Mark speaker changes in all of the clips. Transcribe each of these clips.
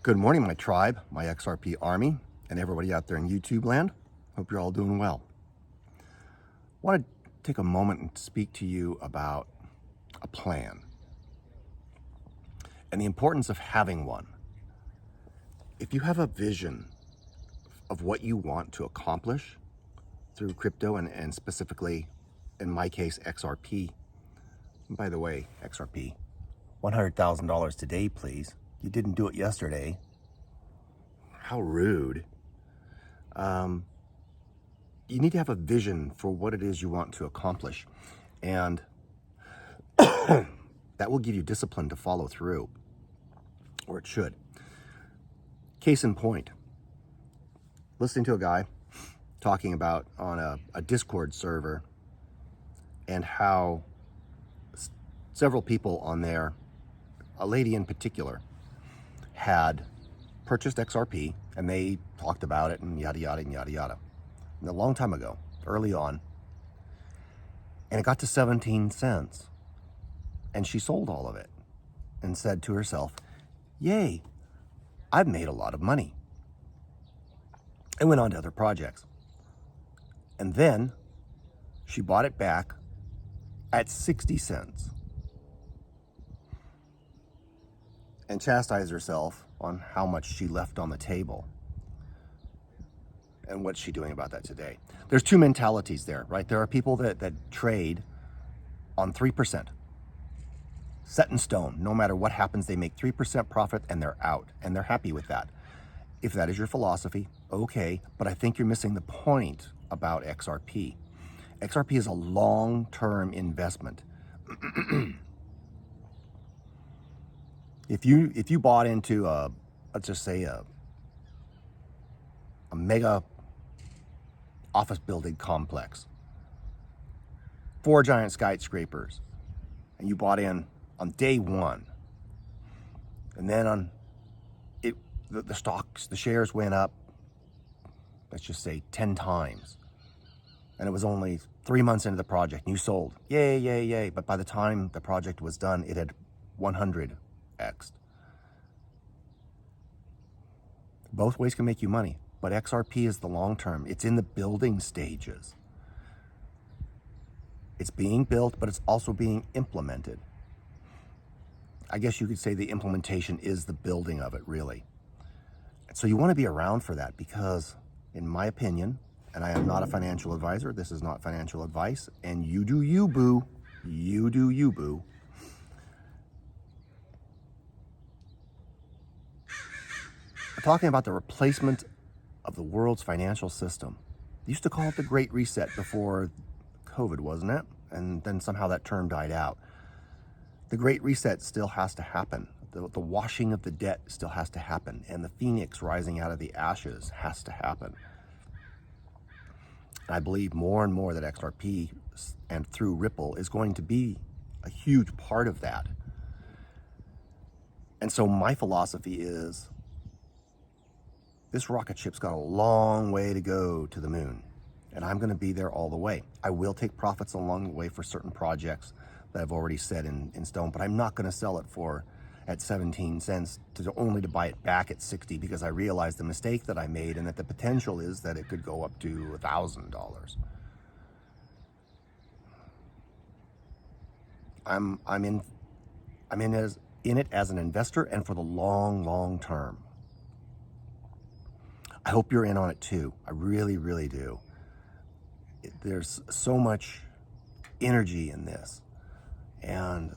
Speaker 1: Good morning, my tribe, my XRP army, and everybody out there in YouTube land. Hope you're all doing well. I want to take a moment and speak to you about a plan and the importance of having one. If you have a vision of what you want to accomplish through crypto and specifically, in my case, XRP, and by the way, XRP, $100,000 today, please. You didn't do it yesterday. How rude. You need to have a vision for what it is you want to accomplish. And that will give you discipline to follow through, or it should. Case in point, listening to a guy talking about on a Discord server and how several people on there, a lady in particular, had purchased XRP, and they talked about it and yada, yada, and yada, yada. And a long time ago, early on, and it got to 17 cents. And she sold all of it and said to herself, yay, I've made a lot of money. And went on to other projects. And then she bought it back at 60 cents. And chastised herself on how much she left on the table. And what's she doing about that today? There's two mentalities there, right? There are people that trade on 3%. Set in stone. No matter what happens, they make 3% profit and they're out. And they're happy with that. If that is your philosophy, okay. But I think you're missing the point about XRP. XRP is a long-term investment. If you bought into let's just say a mega office building complex, 4 giant skyscrapers, and you bought in on day one, and then on it, the stocks, the shares went up, let's just say 10 times, and it was only 3 months into the project, and you sold, yay, yay, yay, but by the time the project was done, it had 100x'd. Both ways can make you money, but XRP is the long term. It's in the building stages. It's being built, but it's also being implemented. I guess you could say the implementation is the building of it, really. So you want to be around for that because, in my opinion, and I am not a financial advisor, this is not financial advice, and you do you, boo. You do you, boo. We're talking about the replacement of the world's financial system. They used to call it the Great Reset before COVID, wasn't it? And then somehow that term died out. The Great Reset still has to happen. The washing of the debt still has to happen. And the phoenix rising out of the ashes has to happen. And I believe more and more that XRP and through Ripple is going to be a huge part of that. And so my philosophy is this rocket ship's got a long way to go to the moon. And I'm going to be there all the way. I will take profits along the way for certain projects that I've already set in stone, but I'm not going to sell it at 17 cents only to buy it back at 60 because I realized the mistake that I made and that the potential is that it could go up to $1,000. I'm in it as an investor and for the long term. I hope you're in on it too. I really, really do. There's so much energy in this. And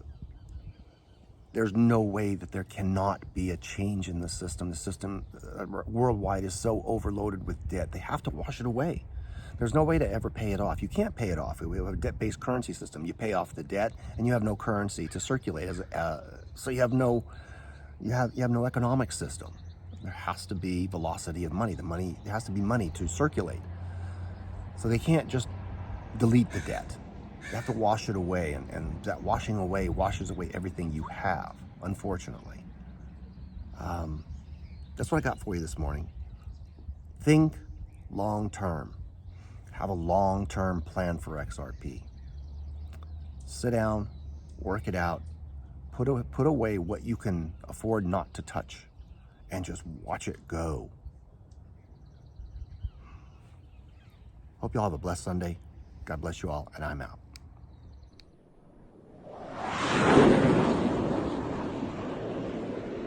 Speaker 1: there's no way that there cannot be a change in the system. The system worldwide is so overloaded with debt. They have to wash it away. There's no way to ever pay it off. You can't pay it off. We have a debt-based currency system. You pay off the debt and you have no currency to circulate. So you have no economic system. There has to be velocity of money. There has to be money to circulate. So they can't just delete the debt. You have to wash it away, and that washing away washes away everything you have, unfortunately. That's what I got for you this morning. Think long term. Have a long-term plan for XRP. Sit down, work it out, put away what you can afford not to touch, and just watch it go. Hope you all have a blessed Sunday. God bless you all, and I'm out.